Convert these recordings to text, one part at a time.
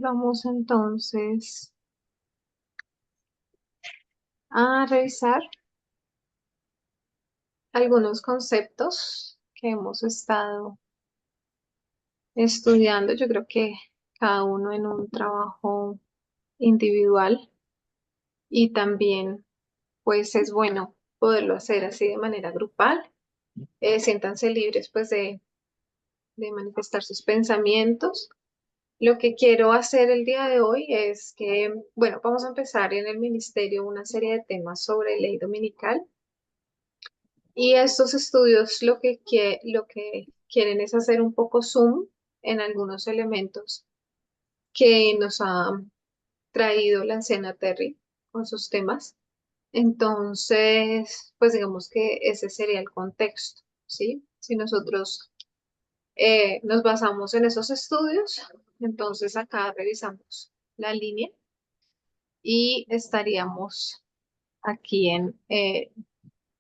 Vamos entonces a revisar algunos conceptos que hemos estado estudiando. Yo creo que cada uno en un trabajo individual y también pues es bueno poderlo hacer así de manera grupal. Siéntanse libres pues de manifestar sus pensamientos. Lo que quiero hacer el día de hoy es que, bueno, vamos a empezar en el ministerio una serie de temas sobre ley dominical. Y estos estudios lo que quieren es hacer un poco zoom en algunos elementos que nos ha traído la anciana Terry con sus temas. Entonces, pues digamos que ese sería el contexto, ¿sí? Si nosotros nos basamos en esos estudios, entonces acá revisamos la línea y estaríamos aquí en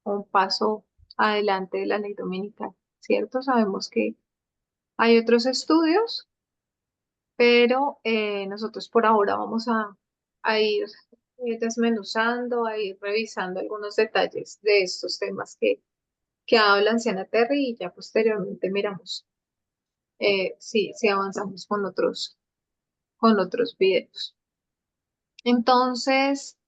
un paso adelante de la ley dominical, ¿cierto? Sabemos que hay otros estudios, pero nosotros por ahora vamos a ir desmenuzando, a ir revisando algunos detalles de estos temas que habla anciana Terry y ya posteriormente miramos si avanzamos con otros videos. Entonces,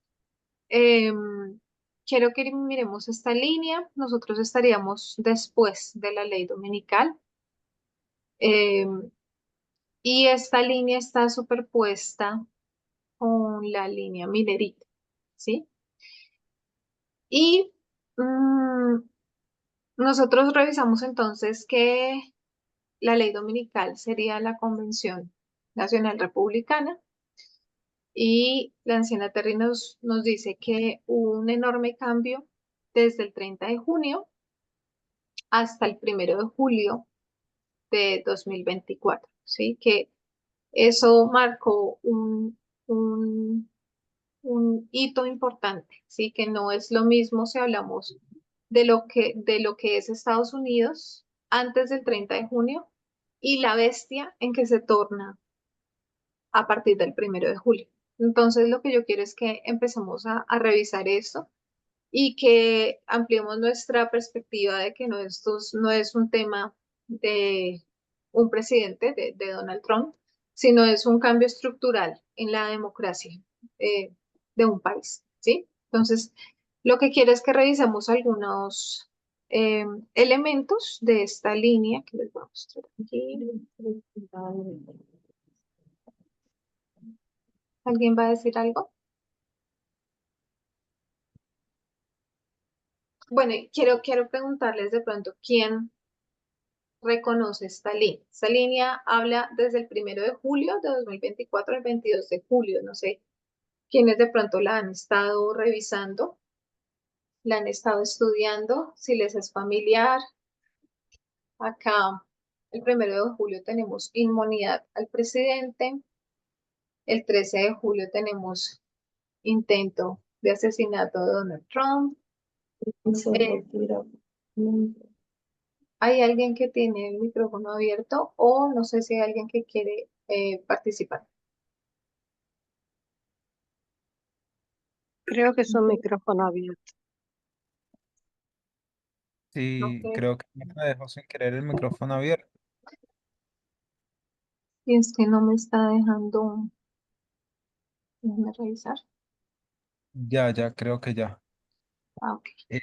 quiero que miremos esta línea. Nosotros estaríamos después de la ley dominical. em, y esta línea está superpuesta con la línea minerita, ¿sí? Y nosotros revisamos entonces que la ley dominical sería la Convención Nacional Republicana y la anciana Terry nos dice que hubo un enorme cambio desde el 30 de junio hasta el 1 de julio de 2024, ¿sí? Que eso marcó un un hito importante, ¿sí? Que no es lo mismo si hablamos de lo que es Estados Unidos antes del 30 de junio y la bestia en que se torna a partir del 1 de julio. Entonces, lo que yo quiero es que empecemos a revisar esto y que ampliemos nuestra perspectiva de que no es un tema de un presidente, de Donald Trump, sino es un cambio estructural en la democracia eh, de un país, ¿sí? Entonces, lo que quiero es que revisemos algunos eh, elementos de esta línea que les voy a mostrar aquí. ¿Alguien va a decir algo? Bueno, y quiero preguntarles de pronto, ¿quién reconoce esta línea? Esta línea habla desde el 1 de julio de 2024 al 22 de julio. No sé quiénes de pronto la han estado revisando, la han estado estudiando, si les es familiar. Acá, el 1 de julio tenemos inmunidad al presidente. El 13 de julio tenemos intento de asesinato de Donald Trump. Eh, ¿Hay alguien que tiene el micrófono abierto o no sé si hay alguien que quiere participar? Creo que es un micrófono abierto. Ok. Sí, creo que me dejó sin querer el micrófono abierto. Y es que no me está dejando, déjame revisar. Ya, creo que ya. Ah, ok. Eh,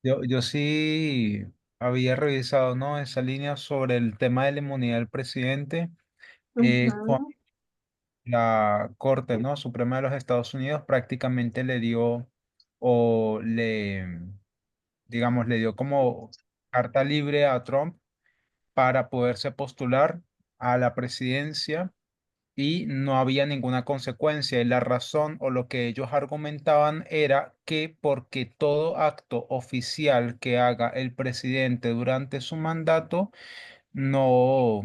yo sí había revisado, ¿no? Esa línea sobre el tema de la inmunidad del presidente cuando Ujú. la Corte, ¿no? Suprema de los Estados Unidos prácticamente le dio o le, digamos, le dio como carta libre a Trump para poderse postular a la presidencia y no había ninguna consecuencia. Y la razón o lo que ellos argumentaban era que porque todo acto oficial que haga el presidente durante su mandato no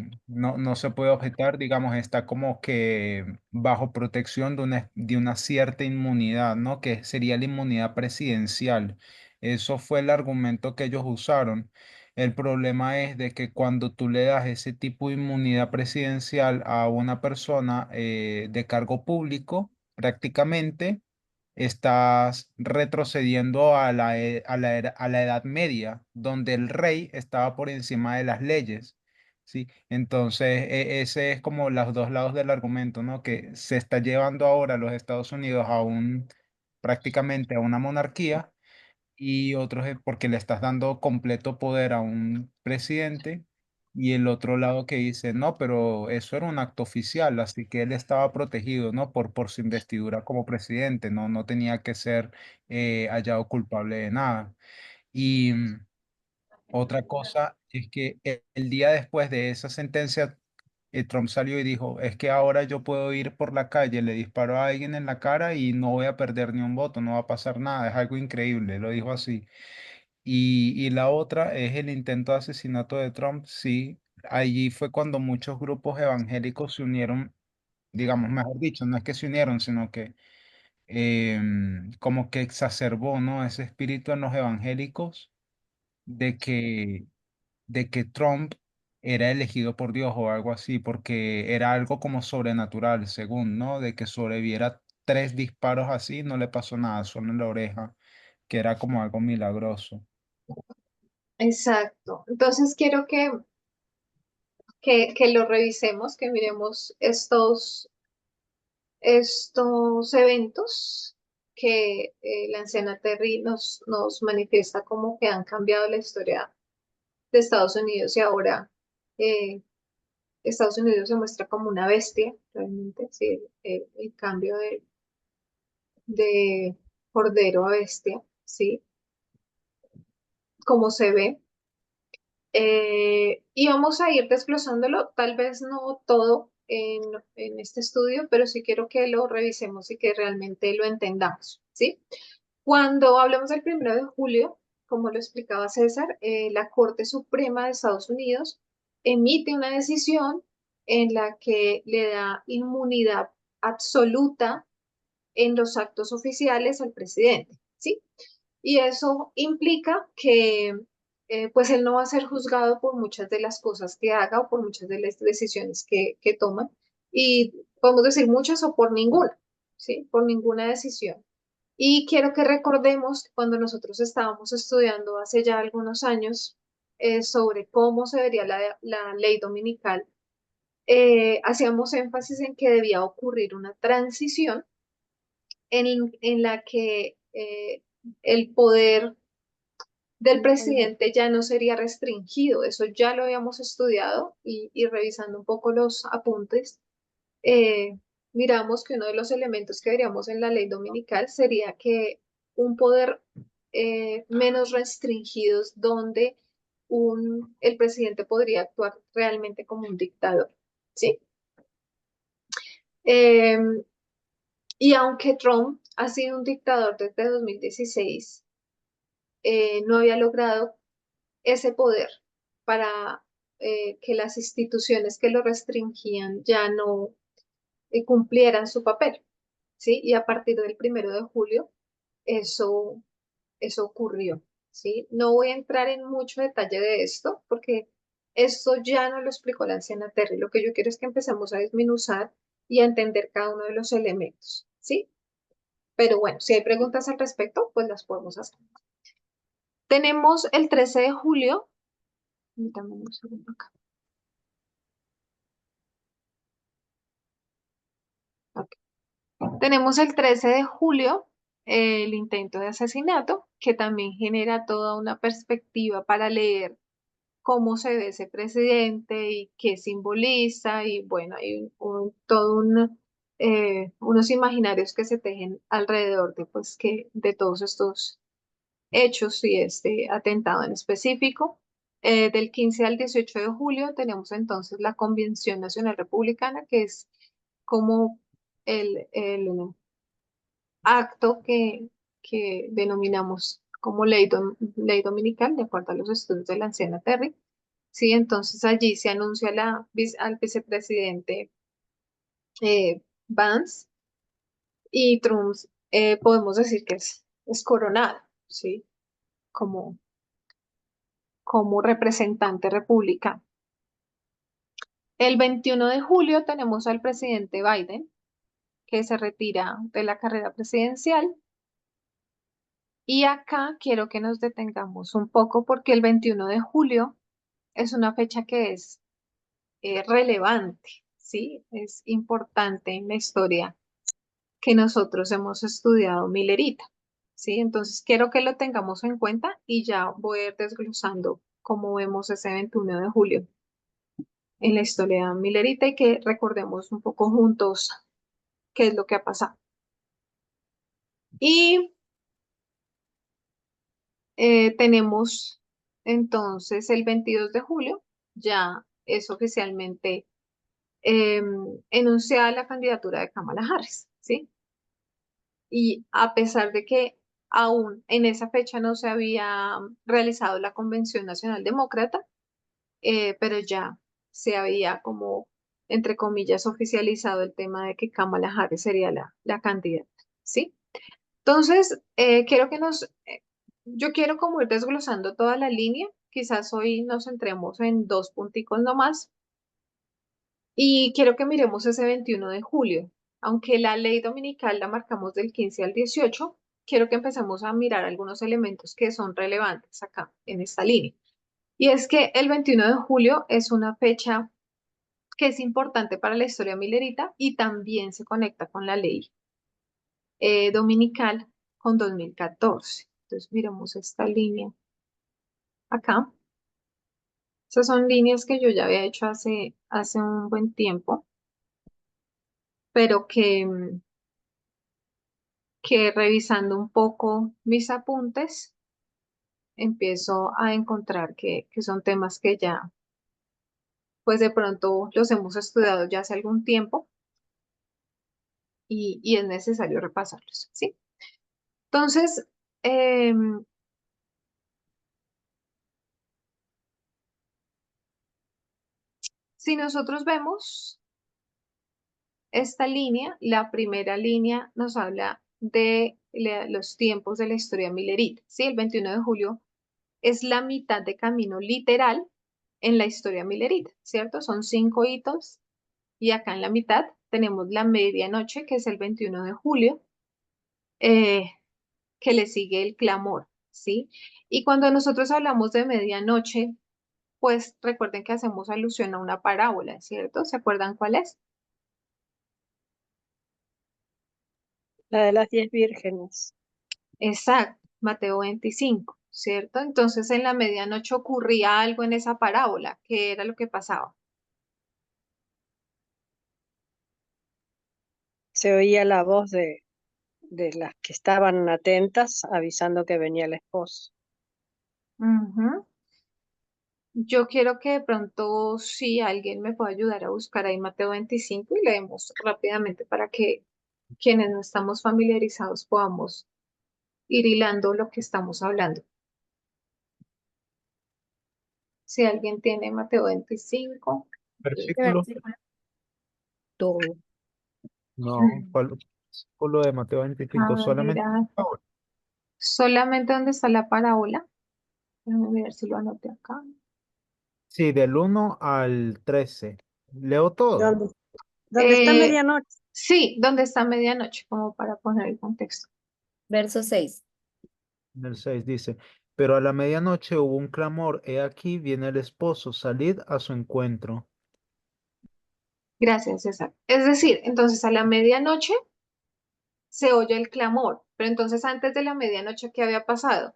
se puede objetar, digamos, está como que bajo protección de una cierta inmunidad, ¿no? Que sería la inmunidad presidencial. Eso fue el argumento que ellos usaron. El problema es de que cuando tú le das ese tipo de inmunidad presidencial a una persona de cargo público, prácticamente estás retrocediendo a a la Edad Media, donde el rey estaba por encima de las leyes. ¿Sí? Entonces, ese es como los dos lados del argumento, ¿no? Que se está llevando ahora a los Estados Unidos a prácticamente a una monarquía y otros es porque le estás dando completo poder a un presidente y el otro lado que dice, no, pero eso era un acto oficial, así que él estaba protegido, ¿no? Por su investidura como presidente, no, no tenía que ser hallado culpable de nada. Y otra cosa es que el día después de esa sentencia, Trump salió y dijo, es que ahora yo puedo ir por la calle, le disparo a alguien en la cara y no voy a perder ni un voto, no va a pasar nada, es algo increíble, lo dijo así. Y la otra es el intento de asesinato de Trump. Sí, allí fue cuando muchos grupos evangélicos se unieron, digamos, mejor dicho, no es que se unieron, sino que como que exacerbó, ¿no? Ese espíritu en los evangélicos de de que Trump era elegido por Dios o algo así, porque era algo como sobrenatural, según, ¿no? De que sobreviviera tres disparos así, no le pasó nada, solo en la oreja, que era como algo milagroso. Exacto. Entonces quiero que lo revisemos, que miremos estos eventos que la anciana Terry nos manifiesta como que han cambiado la historia de Estados Unidos y ahora eh, Estados Unidos se muestra como una bestia, realmente, sí, el cambio de cordero a bestia, sí, como se ve. Y vamos a ir desglosándolo, tal vez no todo en este estudio, pero sí quiero que lo revisemos y que realmente lo entendamos, ¿sí? Cuando hablamos del 1 de julio, como lo explicaba César, la Corte Suprema de Estados Unidos emite una decisión en la que le da inmunidad absoluta en los actos oficiales al presidente, ¿sí? Y eso implica que pues él no va a ser juzgado por muchas de las cosas que haga o por muchas de las decisiones que toma. Y podemos decir muchas o por ninguna, ¿sí? Por ninguna decisión. Y quiero que recordemos que cuando nosotros estábamos estudiando hace ya algunos años sobre cómo se vería la ley dominical, hacíamos énfasis en que debía ocurrir una transición en la que el poder del presidente ya no sería restringido. Eso ya lo habíamos estudiado y revisando un poco los apuntes, miramos que uno de los elementos que veríamos en la ley dominical sería que un poder menos restringidos donde el presidente podría actuar realmente como un dictador, ¿sí? Em, y aunque Trump ha sido un dictador desde 2016, no había logrado ese poder para que las instituciones que lo restringían ya no cumplieran su papel, ¿sí? Y a partir del 1 de julio eso, eso ocurrió, ¿sí? No voy a entrar en mucho detalle de esto porque esto ya no lo explicó la anciana Terry. Lo que yo quiero es que empecemos a desmenuzar y a entender cada uno de los elementos, ¿sí? Pero bueno, si hay preguntas al respecto, pues las podemos hacer. Tenemos el 13 de julio. Permítame un segundo acá. Ok. Tenemos el 13 de julio, el intento de asesinato, que también genera toda una perspectiva para leer cómo se ve ese presidente y qué simboliza, y bueno, hay unos imaginarios que se tejen alrededor de, pues, de todos estos hechos y este atentado en específico. Del 15 al 18 de julio tenemos entonces la Convención Nacional Republicana, que es como el acto que denominamos como ley dominical, de acuerdo a los estudios de la anciana Terry. Sí, entonces allí se anuncia al vicepresidente Vance y Trump, podemos decir que es coronado, ¿sí? Como, como representante republicano. El 21 de julio tenemos al presidente Biden, que se retira de la carrera presidencial. Y acá quiero que nos detengamos un poco porque el 21 de julio es una fecha que es relevante, ¿sí? Es importante en la historia que nosotros hemos estudiado Millerita, ¿sí? Entonces quiero que lo tengamos en cuenta y ya voy a ir desglosando cómo vemos ese 21 de julio en la historia Millerita y que recordemos un poco juntos qué es lo que ha pasado. Y tenemos entonces el 22 de julio, ya es oficialmente enunciada la candidatura de Kamala Harris, ¿sí? Y a pesar de que aún en esa fecha no se había realizado la Convención Nacional Demócrata, pero ya se había como, entre comillas, oficializado el tema de que Kamala Harris sería la candidata, ¿sí? Entonces, yo quiero como ir desglosando toda la línea, quizás hoy nos centremos en dos punticos nomás, y quiero que miremos ese 21 de julio. Aunque la ley dominical la marcamos del 15 al 18, quiero que empecemos a mirar algunos elementos que son relevantes acá en esta línea. Y es que el 21 de julio es una fecha que es importante para la historia milerita y también se conecta con la ley dominical con 2014. Entonces, miremos esta línea acá. Esas son líneas que yo ya había hecho hace un buen tiempo, pero que revisando un poco mis apuntes, empiezo a encontrar que son temas que ya, pues de pronto los hemos estudiado ya hace algún tiempo y es necesario repasarlos, ¿sí? Entonces, em, si nosotros vemos esta línea, la primera línea nos habla de los tiempos de la historia milerita, ¿sí? El 21 de julio es la mitad de camino literal en la historia milerita, ¿cierto? Son 5 hitos y acá en la mitad tenemos la medianoche, que es el 21 de julio, eh, que le sigue el clamor, ¿sí? Y cuando nosotros hablamos de medianoche, pues recuerden que hacemos alusión a una parábola, ¿cierto? ¿Se acuerdan cuál es? La de las 10 vírgenes. Exacto, Mateo 25, ¿cierto? Entonces en la medianoche ocurría algo en esa parábola, ¿qué era lo que pasaba? Se oía la voz de las que estaban atentas avisando que venía el esposo. Ujú. Yo quiero que de pronto, si alguien me puede ayudar a buscar ahí Mateo 25 y leemos rápidamente para que quienes no estamos familiarizados podamos ir hilando lo que estamos hablando. Si alguien tiene Mateo 25, Versículo. Todo. No, ¿cuál versículo de Mateo a 25? Solamente. mirar solamente donde está la parábola. Déjame ver si lo anoté acá. Sí, del 1 al 13. Leo todo. ¿Dónde, dónde está Eh, medianoche? sí, donde está medianoche, como para poner el contexto. Verso 6. En el 6 dice, pero a la medianoche hubo un clamor, he aquí viene el esposo, salid a su encuentro. Gracias, César. Es decir, entonces a la medianoche se oye el clamor, pero entonces antes de la medianoche, ¿qué había pasado?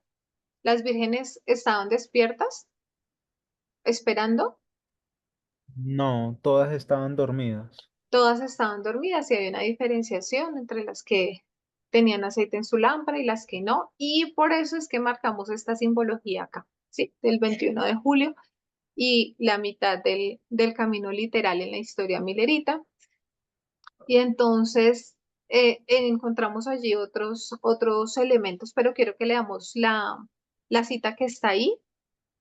Las vírgenes estaban despiertas, esperando, No, todas estaban dormidas. todas estaban dormidas y había una diferenciación entre las que tenían aceite en su lámpara y las que no, y por eso es que marcamos esta simbología acá, ¿sí? Del 21 de julio y la mitad del camino literal en la historia milerita. Y entonces encontramos allí otros elementos, pero quiero que leamos la cita que está ahí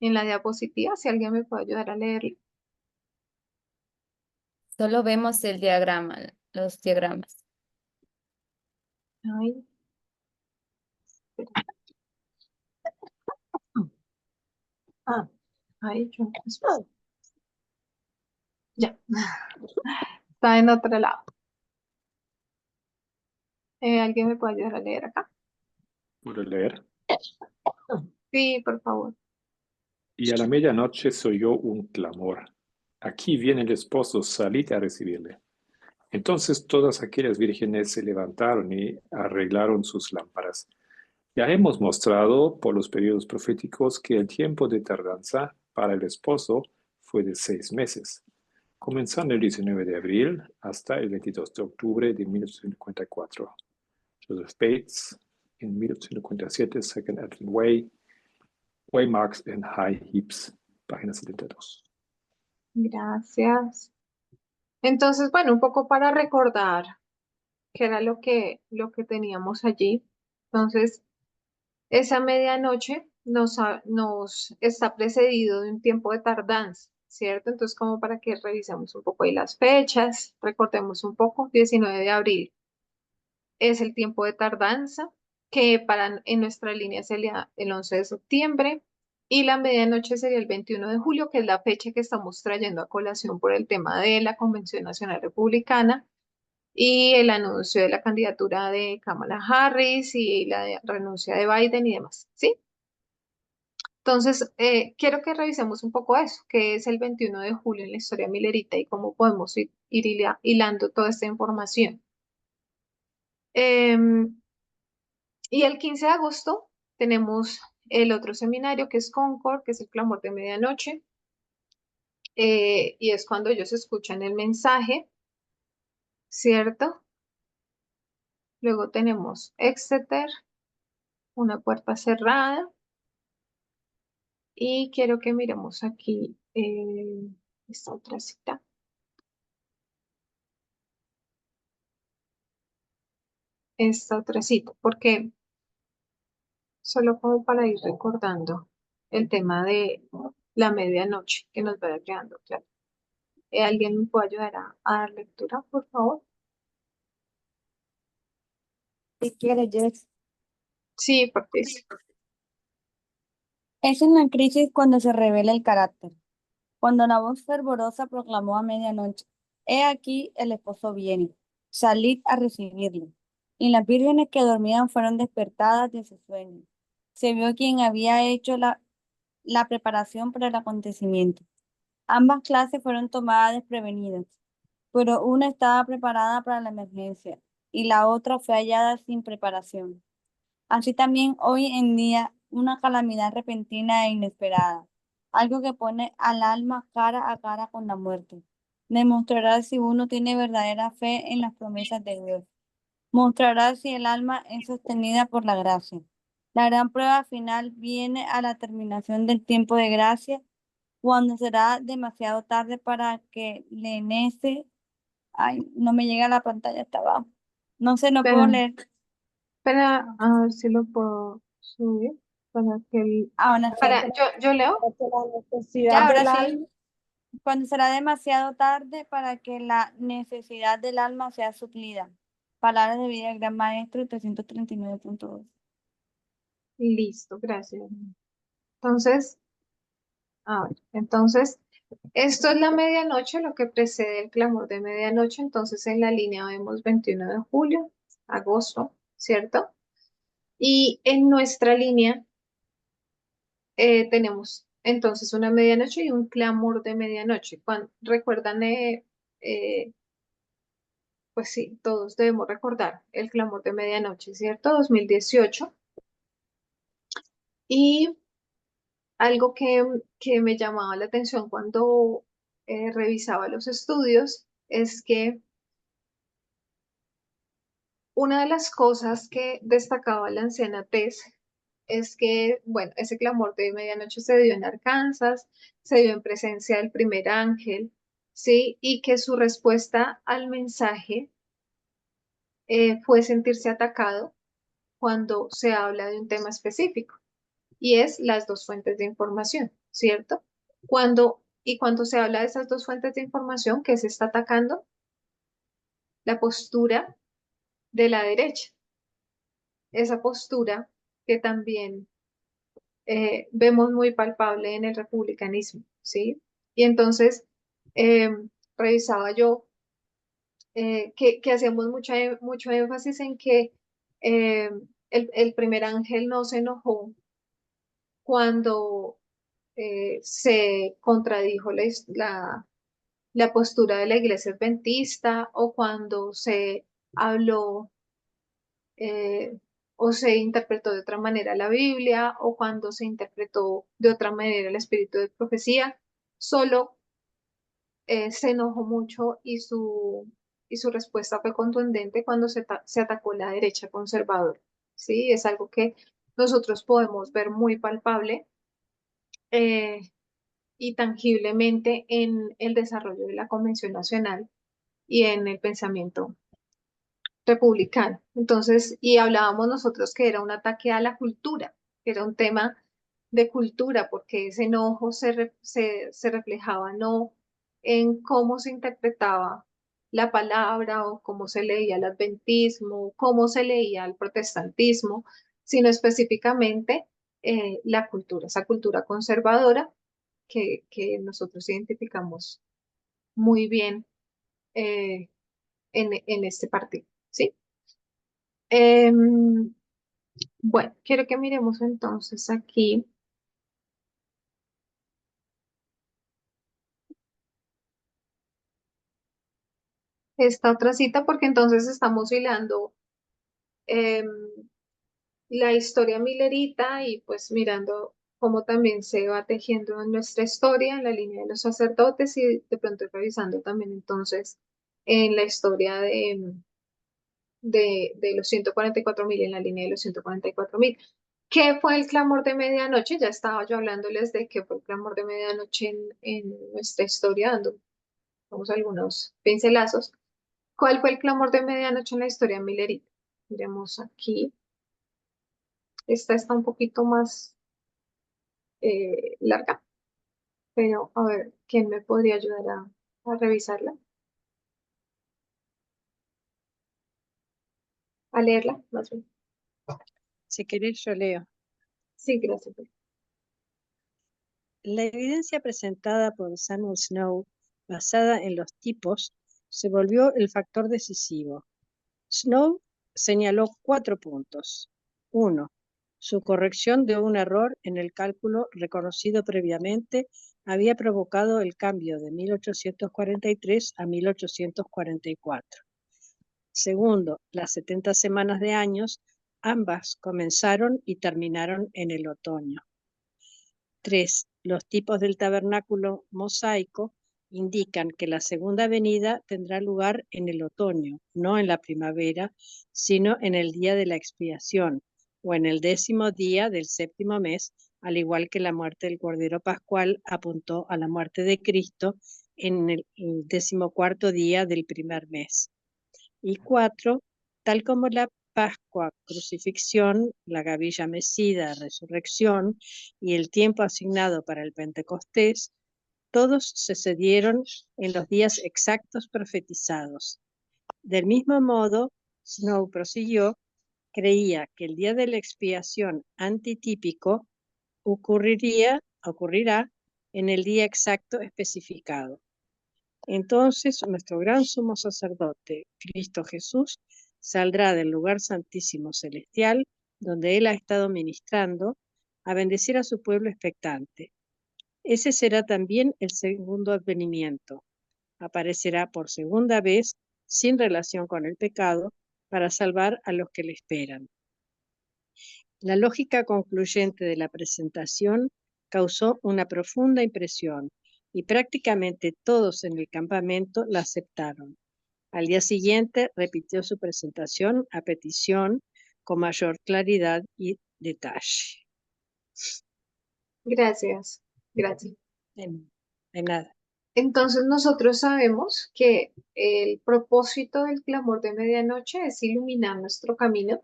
en la diapositiva, si alguien me puede ayudar a leerla. Solo vemos el diagrama, los diagramas. Ay, espera. Ah, Ay, ya, está en otro lado. ¿Alguien me puede ayudar a leer acá? ¿Puedo leer? Sí, por favor. Y a la medianoche se oyó un clamor. Aquí viene el esposo, salid a recibirle. Entonces todas aquellas vírgenes se levantaron y arreglaron sus lámparas. Ya hemos mostrado por los periodos proféticos que el tiempo de tardanza para el esposo fue de 6 meses, comenzando el 19 de abril hasta el 22 de octubre de 1854. Joseph Bates, en 1857, Second Advent Way, Waymarks and High Heaps, página 72. Gracias. Entonces, bueno, un poco para recordar qué era lo que teníamos allí. Entonces, esa medianoche nos está precedido de un tiempo de tardanza, ¿cierto? Entonces, como para que revisemos un poco ahí las fechas, recordemos un poco, 19 de abril es el tiempo de tardanza, que en nuestra línea sería el 11 de septiembre, y la medianoche sería el 21 de julio, que es la fecha que estamos trayendo a colación por el tema de la Convención Nacional Republicana y el anuncio de la candidatura de Kamala Harris y renuncia de Biden y demás, ¿sí? Entonces, quiero que revisemos un poco eso, que es el 21 de julio en la historia milerita y cómo podemos ir hilando toda esta información. Em, y el 15 de agosto tenemos el otro seminario que es Concord, que es el clamor de medianoche, y es cuando ellos escuchan el mensaje, ¿cierto? Luego tenemos Exeter, una puerta cerrada. Y quiero que miremos aquí esta otra cita. Esta otra cita, porque solo como para ir recordando el tema de la medianoche que nos vaya quedando claro. ¿Alguien me puede ayudar a dar lectura, por favor? Si quieres, Jess. Sí, porque sí. Es en la crisis cuando se revela el carácter, cuando una voz fervorosa proclamó a medianoche: He aquí el esposo viene, salid a recibirlo. Y las vírgenes que dormían fueron despertadas de su sueño. Se vio quien había hecho la preparación para el acontecimiento. Ambas clases fueron tomadas desprevenidas, pero una estaba preparada para la emergencia y la otra fue hallada sin preparación. Así también hoy en día una calamidad repentina e inesperada, algo que pone al alma cara a cara con la muerte, demostrará si uno tiene verdadera fe en las promesas de Dios, mostrará si el alma es sostenida por la gracia. La gran prueba final viene a la terminación del tiempo de gracia, cuando será demasiado tarde para que le nece. Ay, no me llega a la pantalla, hasta abajo. No sé, no puedo Espera, leer. espera, a ver si lo puedo subir para que Ahora para, sí. yo leo. Ya, ahora sí. Cuando será demasiado tarde para que la necesidad del alma sea suplida. Palabras de vida del Gran Maestro 339.2. Listo, gracias. Entonces, a ver, entonces, esto es la medianoche, lo que precede el clamor de medianoche. Entonces, en la línea vemos 21 de julio, agosto, ¿cierto? Y en nuestra línea tenemos entonces una medianoche y un clamor de medianoche. ¿Recuerdan? Eh, pues sí, todos debemos recordar el clamor de medianoche, ¿cierto? 2018. Y algo que me llamaba la atención cuando revisaba los estudios es que una de las cosas que destacaba la anciana Tess es que, bueno, ese clamor de medianoche se dio en Arkansas, se dio en presencia del primer ángel, ¿sí? Y que su respuesta al mensaje fue sentirse atacado cuando se habla de un tema específico, y es las dos fuentes de información, ¿cierto? Cuando se habla de esas dos fuentes de información, ¿qué se está atacando? La postura de la derecha, esa postura que también vemos muy palpable en el republicanismo, ¿sí? Y entonces revisaba yo que hacíamos mucho énfasis en que eh, el primer ángel no se enojó cuando se contradijo la postura de la iglesia adventista o cuando se habló eh, o se interpretó de otra manera la Biblia o cuando se interpretó de otra manera el espíritu de profecía, solo se enojó mucho y su respuesta fue contundente cuando se atacó la derecha conservadora. ¿Sí? Es algo que nosotros podemos ver muy palpable eh, y tangiblemente en el desarrollo de la Convención Nacional y en el pensamiento republicano. Entonces, y hablábamos nosotros que era un ataque a la cultura, que era un tema de cultura, porque ese enojo se reflejaba no en cómo se interpretaba la palabra o cómo se leía el adventismo, cómo se leía el protestantismo, sino específicamente la cultura, esa cultura conservadora que nosotros identificamos muy bien en este partido, ¿sí? Em, bueno, quiero que miremos entonces aquí esta otra cita porque entonces estamos hilando em, la historia milerita y pues mirando cómo también se va tejiendo en nuestra historia, en la línea de los sacerdotes y de pronto revisando también entonces en la historia de los 144.000, en la línea de los 144.000. ¿Qué fue el clamor de medianoche? Ya estaba yo hablándoles de qué fue el clamor de medianoche en nuestra historia, dando vamos, algunos pincelazos. ¿Cuál fue el clamor de medianoche en la historia milerita? Miremos aquí. Esta está un poquito más larga, pero a ver, ¿quién me podría ayudar a revisarla? A leerla, más bien. Si querés, yo leo. Sí, gracias. La evidencia presentada por Samuel Snow, basada en los tipos, se volvió el factor decisivo. Snow señaló 4 puntos. 1. Su corrección de un error en el cálculo reconocido previamente había provocado el cambio de 1843 a 1844. Segundo, las 70 semanas de años, ambas comenzaron y terminaron en el otoño. 3. Los tipos del tabernáculo mosaico indican que la segunda venida tendrá lugar en el otoño, no en la primavera, sino en el día de la expiación o en el 10º día del 7º mes, al igual que la muerte del Cordero Pascual apuntó a la muerte de Cristo en el 14º día del primer mes. Y 4, tal como la Pascua, crucifixión, la gavilla mecida, resurrección y el tiempo asignado para el Pentecostés, todos sucedieron en los días exactos profetizados. Del mismo modo, Snow prosiguió, creía que el día de la expiación antitípico ocurrirá en el día exacto especificado. Entonces nuestro gran sumo sacerdote, Cristo Jesús, saldrá del lugar santísimo celestial, donde Él ha estado ministrando, a bendecir a su pueblo expectante. Ese será también el segundo advenimiento. Aparecerá por segunda vez, sin relación con el pecado, para salvar a los que le esperan. La lógica concluyente de la presentación causó una profunda impresión y prácticamente todos en el campamento la aceptaron. Al día siguiente repitió su presentación a petición con mayor claridad y detalle. Gracias, gracias. De nada. Entonces nosotros sabemos que el propósito del clamor de medianoche es iluminar nuestro camino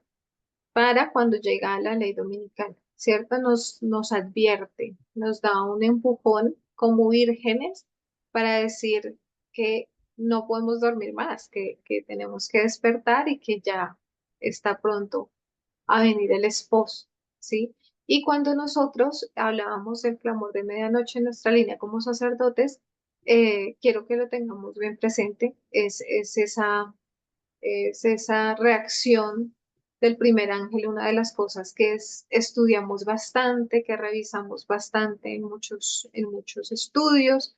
para cuando llega la ley dominical, ¿cierto? Nos advierte, nos da un empujón como vírgenes para decir que no podemos dormir más, que tenemos que despertar y que ya está pronto a venir el esposo, ¿sí? Y cuando nosotros hablábamos del clamor de medianoche en nuestra línea como sacerdotes, quiero que lo tengamos bien presente, es esa reacción del primer ángel, una de las cosas que estudiamos bastante, que revisamos bastante en muchos estudios,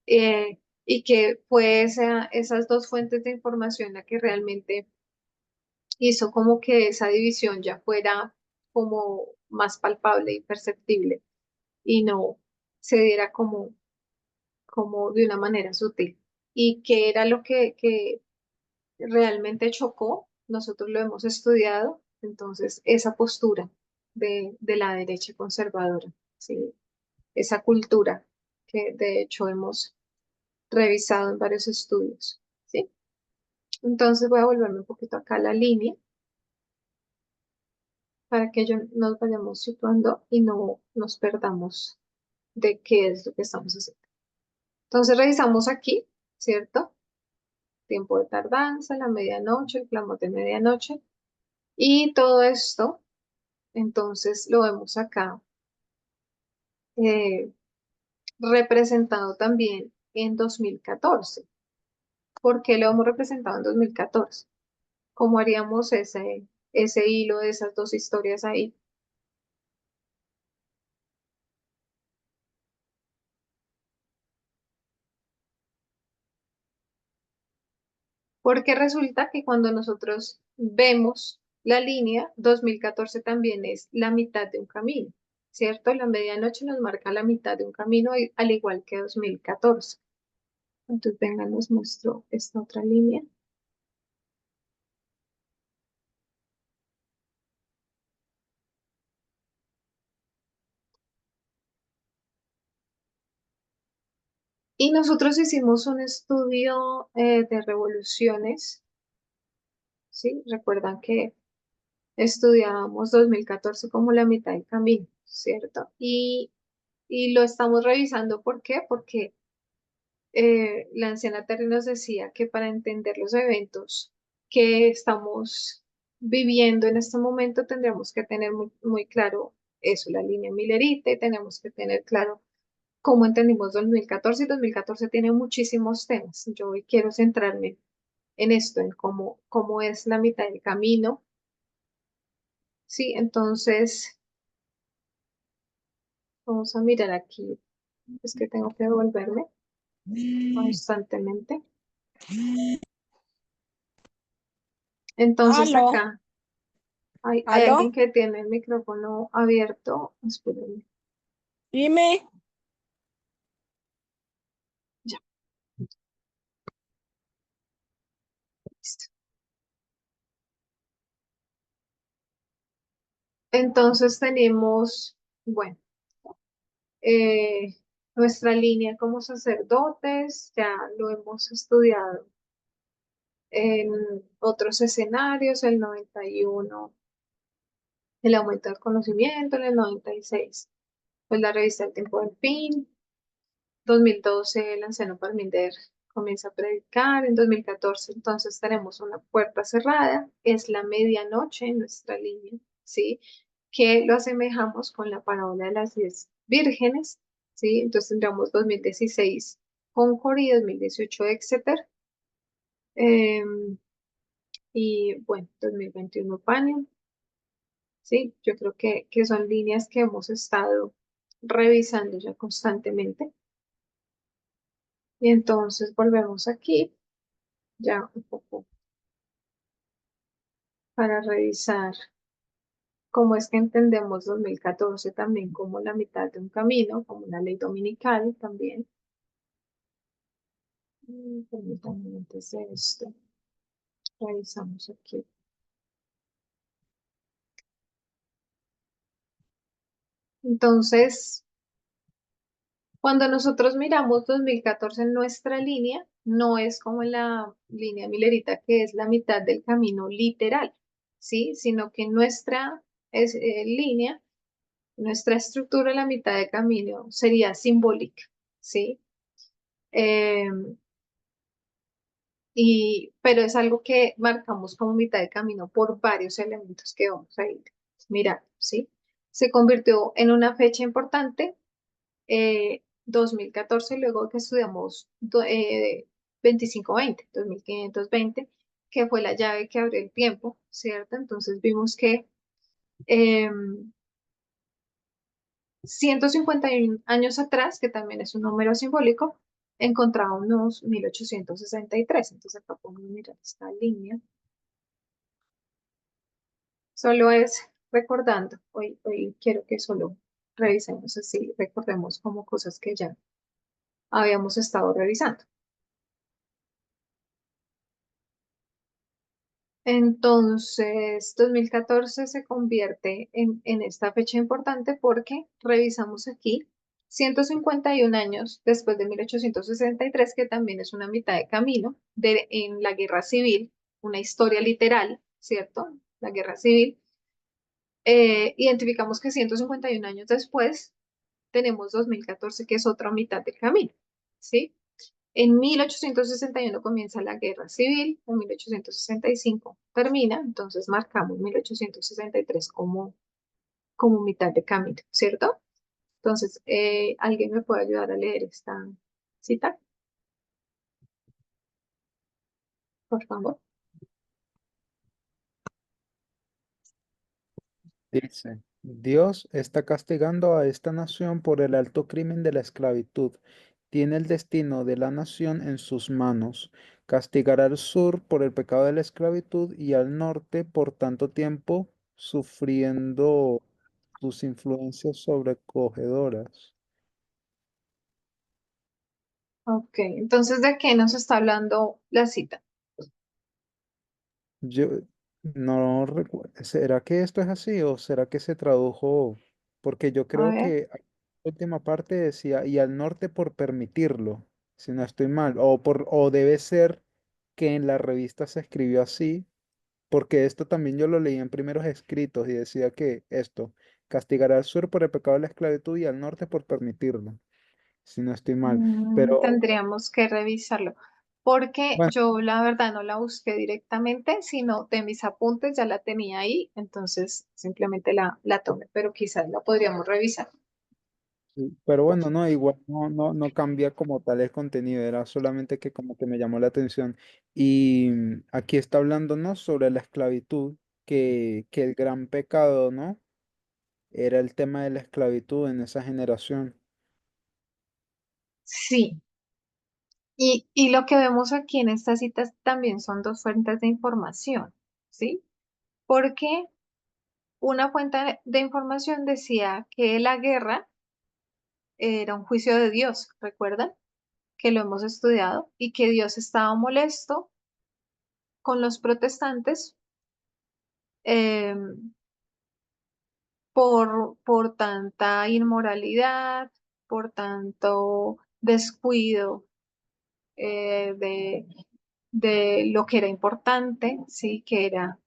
y que fue esas dos fuentes de información la que realmente hizo como que esa división ya fuera como más palpable y perceptible y no se diera como de una manera sutil. ¿Y qué era lo que realmente chocó? Nosotros lo hemos estudiado, entonces esa postura de la derecha conservadora, ¿sí? Esa cultura que de hecho hemos revisado en varios estudios, ¿sí? Entonces voy a volverme un poquito acá a la línea para que nos vayamos situando y no nos perdamos de qué es lo que estamos haciendo. Entonces revisamos aquí, ¿cierto? Tiempo de tardanza, la medianoche, el clamor de medianoche. Y todo esto, entonces lo vemos acá eh, representado también en 2014. ¿Por qué lo hemos representado en 2014? ¿Cómo haríamos ese hilo de esas dos historias ahí? Porque resulta que cuando nosotros vemos la línea, 2014 también es la mitad de un camino, ¿cierto? La medianoche nos marca la mitad de un camino, al igual que 2014. Entonces, venga, nos muestro esta otra línea. Y nosotros hicimos un estudio de revoluciones, ¿sí? Recuerdan que estudiábamos 2014 como la mitad del camino, ¿cierto? Y lo estamos revisando, ¿por qué? Porque la anciana Terry nos decía que para entender los eventos que estamos viviendo en este momento tendríamos que tener muy claro eso, la línea Millerite, y tenemos que tener claro cómo entendimos 2014 y 2014 tiene muchísimos temas. Yo hoy quiero centrarme en esto, en cómo es la mitad del camino. Sí, entonces vamos a mirar aquí, es que tengo que devolverme constantemente. Entonces Aló, acá hay alguien aló, que tiene el micrófono abierto. Espérenme, dime. ya, listo. Entonces tenemos, bueno, eh, nuestra línea como sacerdotes, ya lo hemos estudiado en otros escenarios, el 91, el aumento del conocimiento, en el 96, pues la revista El Tiempo del Fin, 2012 el anciano Parminder comienza a predicar, en 2014 entonces tenemos una puerta cerrada, es la medianoche en nuestra línea, ¿sí? Que lo asemejamos con la parábola de las 10 vírgenes, ¿sí? Entonces tendríamos 2016 Concord y 2018 Exeter, y bueno, 2021 Panion, ¿sí? Yo creo que son líneas que hemos estado revisando ya constantemente. Y entonces volvemos aquí, ya un poco para revisar cómo es que entendemos 2014 también como la mitad de un camino, como una ley dominical también. Permítanme antes de esto, revisamos aquí. Entonces, cuando nosotros miramos 2014 en nuestra línea, no es como la línea Millerita, que es la mitad del camino literal, ¿sí? Sino que nuestra línea, nuestra estructura, la mitad de camino sería simbólica, ¿sí? Em, pero es algo que marcamos como mitad de camino por varios elementos que vamos a ir mirando, ¿sí? se convirtió en una fecha importante, 2014, luego que estudiamos 2520, 2520, que fue la llave que abrió el tiempo, ¿cierto? Entonces vimos que 151 años atrás, que también es un número simbólico, encontrábamos 1863. Entonces acá podemos mirar esta línea. Solo es recordando, hoy quiero que solo revisemos así, recordemos como cosas que ya habíamos estado revisando. Entonces, 2014 se convierte en esta fecha importante porque revisamos aquí 151 años después de 1863, que también es una mitad de camino en la guerra civil, una historia literal, ¿cierto? La guerra civil. Identificamos que 151 años después tenemos 2014, que es otra mitad del camino, ¿sí? En 1861 comienza la guerra civil, en 1865 termina, entonces marcamos 1863 como mitad de camino, ¿cierto? Entonces, ¿alguien me puede ayudar a leer esta cita? Por favor. Dice, Dios está castigando a esta nación por el alto crimen de la esclavitud. Tiene el destino de la nación en sus manos. Castigará al sur por el pecado de la esclavitud y al norte por tanto tiempo sufriendo sus influencias sobrecogedoras. Ok, entonces, ¿de qué nos está hablando la cita? Yo no recuerdo, ¿será que esto es así o será que se tradujo? Porque yo A creo ver. que la última parte decía, y al norte por permitirlo, si no estoy mal, o debe ser que en la revista se escribió así, porque esto también yo lo leí en primeros escritos y decía que esto, castigará al sur por el pecado de la esclavitud y al norte por permitirlo, si no estoy mal. Pero Tendríamos que revisarlo, porque bueno, yo la verdad no la busqué directamente, sino de mis apuntes ya la tenía ahí, entonces simplemente la tomé, pero quizás la podríamos revisar. sí, pero bueno, no, igual no cambia como tal el contenido, era solamente que como que me llamó la atención. Y aquí está hablándonos sobre la esclavitud, que el gran pecado, ¿no? Era el tema de la esclavitud en esa generación. Sí, y lo que vemos aquí en estas citas también son dos fuentes de información, ¿sí? Porque una fuente de información decía que la guerra era un juicio de Dios, ¿recuerdan? Que lo hemos estudiado, y que Dios estaba molesto con los protestantes, por tanta inmoralidad, por tanto descuido, de lo que era importante, sí, que era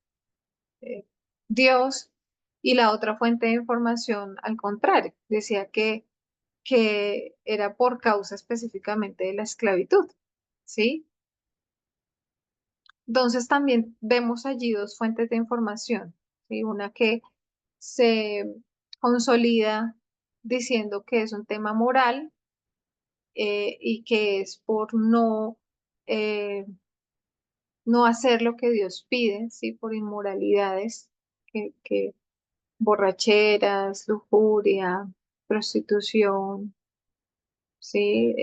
eh, Dios. Y la otra fuente de información, al contrario, decía que era por causa específicamente de la esclavitud, ¿sí? Entonces también vemos allí dos fuentes de información, ¿sí? Una que se consolida diciendo que es un tema moral, y que es por eh, no hacer lo que Dios pide, ¿sí? Por inmoralidades, que borracheras, lujuria, prostitución, ¿sí?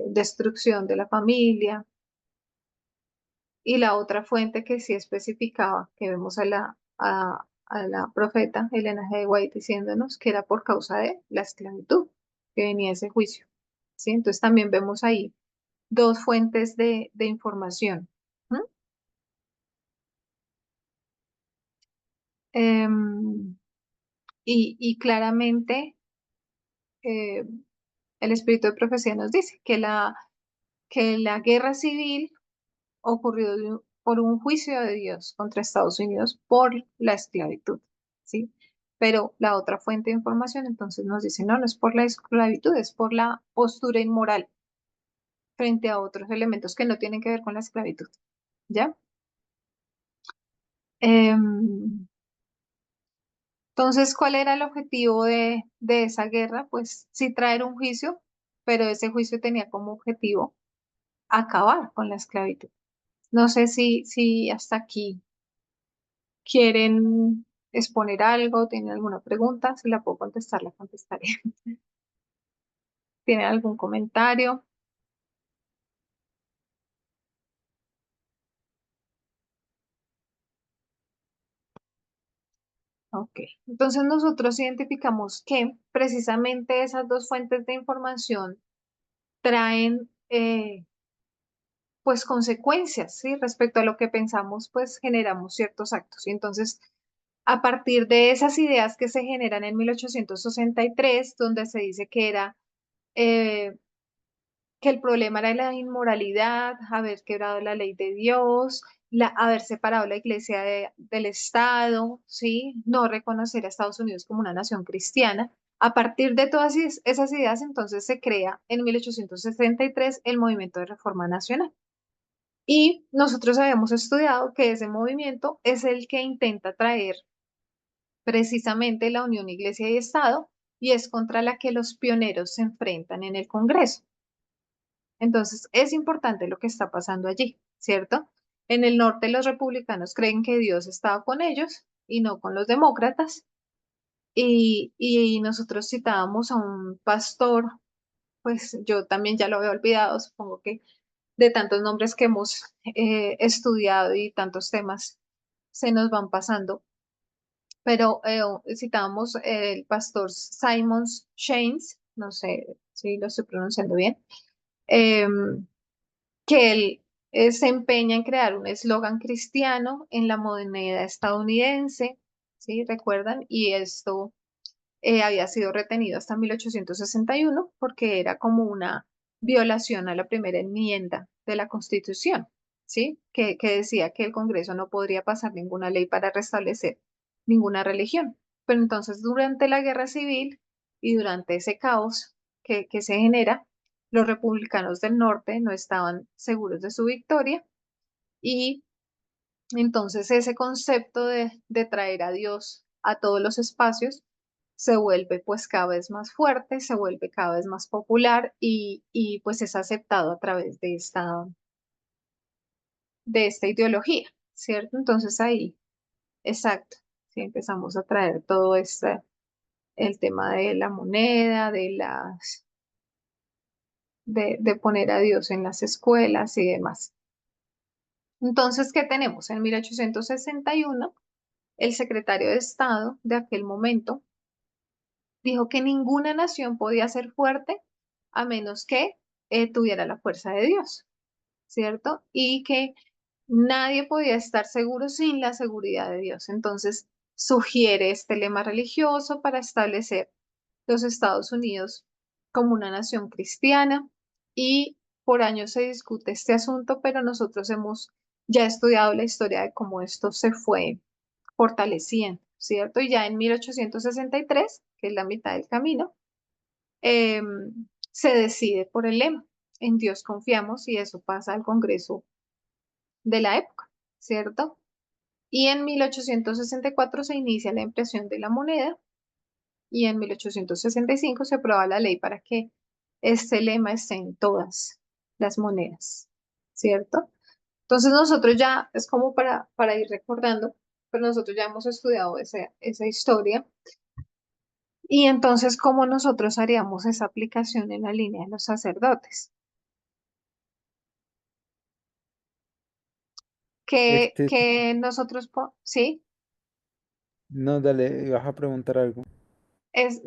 Destrucción de la familia. Y la otra fuente que sí especificaba, que vemos a la profeta Elena G. White diciéndonos que era por causa de la esclavitud que venía ese juicio, ¿sí? Entonces también vemos ahí dos fuentes de información. ¿Mm? Em, y claramente, eh, el espíritu de profecía nos dice que la guerra civil ocurrió por un juicio de Dios contra Estados Unidos por la esclavitud, ¿sí? Pero la otra fuente de información entonces nos dice, no, no es por la esclavitud, es por la postura inmoral frente a otros elementos que no tienen que ver con la esclavitud, ¿ya? Em, Entonces, ¿cuál era el objetivo de esa guerra? Pues sí traer un juicio, pero ese juicio tenía como objetivo acabar con la esclavitud. No sé si hasta aquí quieren exponer algo, tienen alguna pregunta, si la puedo contestar, la contestaré. ¿Tienen algún comentario? Ok, entonces nosotros identificamos que precisamente esas dos fuentes de información traen pues consecuencias, ¿sí? Respecto a lo que pensamos, pues generamos ciertos actos. Y entonces, a partir de esas ideas que se generan en 1863, donde se dice eh, que el problema era la inmoralidad, haber quebrado la ley de Dios, haber separado la iglesia del Estado, ¿sí? No reconocer a Estados Unidos como una nación cristiana. A partir de todas esas ideas, entonces se crea en 1863 el Movimiento de Reforma Nacional. Y nosotros habíamos estudiado que ese movimiento es el que intenta traer precisamente la unión Iglesia y Estado y es contra la que los pioneros se enfrentan en el Congreso. Entonces, es importante lo que está pasando allí, ¿cierto? En el norte los republicanos creen que Dios estaba con ellos y no con los demócratas. Y nosotros citábamos a un pastor, pues yo también ya lo había olvidado, supongo que de tantos nombres que hemos estudiado y tantos temas se nos van pasando, pero citábamos el pastor Simon Shanes, no sé si lo estoy pronunciando bien, em, que él se empeña en crear un eslogan cristiano en la moneda estadounidense, ¿sí? ¿Recuerdan? Y esto había sido retenido hasta 1861 porque era como una violación a la primera enmienda de la Constitución, ¿sí? Que decía que el Congreso no podría pasar ninguna ley para restablecer ninguna religión. Pero entonces, durante la Guerra Civil y durante ese caos que se genera, los republicanos del norte no estaban seguros de su victoria y entonces ese concepto de traer a Dios a todos los espacios se vuelve pues cada vez más fuerte, se vuelve cada vez más popular y pues es aceptado a través de esta ideología, ¿cierto? Entonces ahí, exacto, sí empezamos a traer todo este, el tema de la moneda, de poner a Dios en las escuelas y demás. Entonces, ¿qué tenemos? En 1861 el secretario de Estado de aquel momento dijo que ninguna nación podía ser fuerte a menos que tuviera la fuerza de Dios, ¿cierto? Y que nadie podía estar seguro sin la seguridad de Dios. Entonces, sugiere este lema religioso para establecer los Estados Unidos como una nación cristiana y por años se discute este asunto, pero nosotros hemos ya estudiado la historia de cómo esto se fue fortaleciendo, ¿cierto? Y ya en 1863, que es la mitad del camino, se decide por el lema, en Dios confiamos y eso pasa al Congreso de la época, ¿cierto? Y en 1864 se inicia la impresión de la moneda y en 1865 se aprueba la ley para que este lema esté en todas las monedas, ¿cierto? Entonces nosotros ya, es como para ir recordando, pero nosotros ya hemos estudiado esa historia y entonces cómo nosotros haríamos esa aplicación en la línea de los sacerdotes. Este, Que nosotros, sí, no, dale, vas a preguntar algo.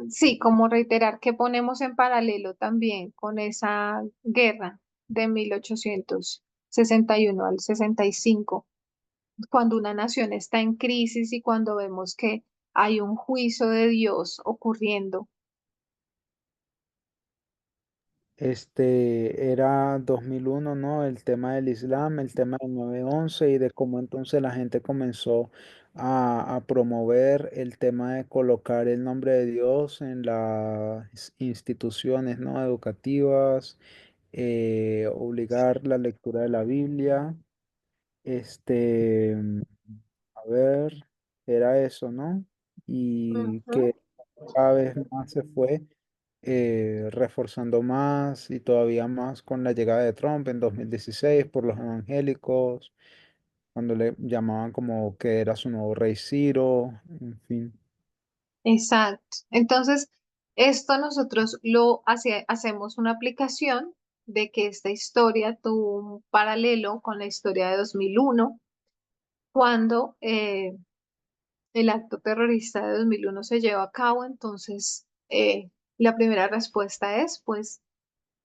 sí, como reiterar que ponemos en paralelo también con esa guerra de 1861 al 65 cuando una nación está en crisis y cuando vemos que hay un juicio de Dios ocurriendo. Era 2001, ¿no? El tema del Islam, el tema del 9/11 y de cómo entonces la gente comenzó a promover el tema de colocar el nombre de Dios en las instituciones, ¿no? Educativas, obligar la lectura de la Biblia. Este, a ver, era eso, ¿no? y Ujú. que cada vez más se fue reforzando más y todavía más con la llegada de Trump en 2016 por los evangélicos, cuando le llamaban como que era su nuevo rey Ciro, en fin. Exacto. Entonces, esto nosotros hacemos una aplicación de que esta historia tuvo un paralelo con la historia de 2001, cuando el acto terrorista de 2001 se lleva a cabo. Entonces, la primera respuesta es, pues,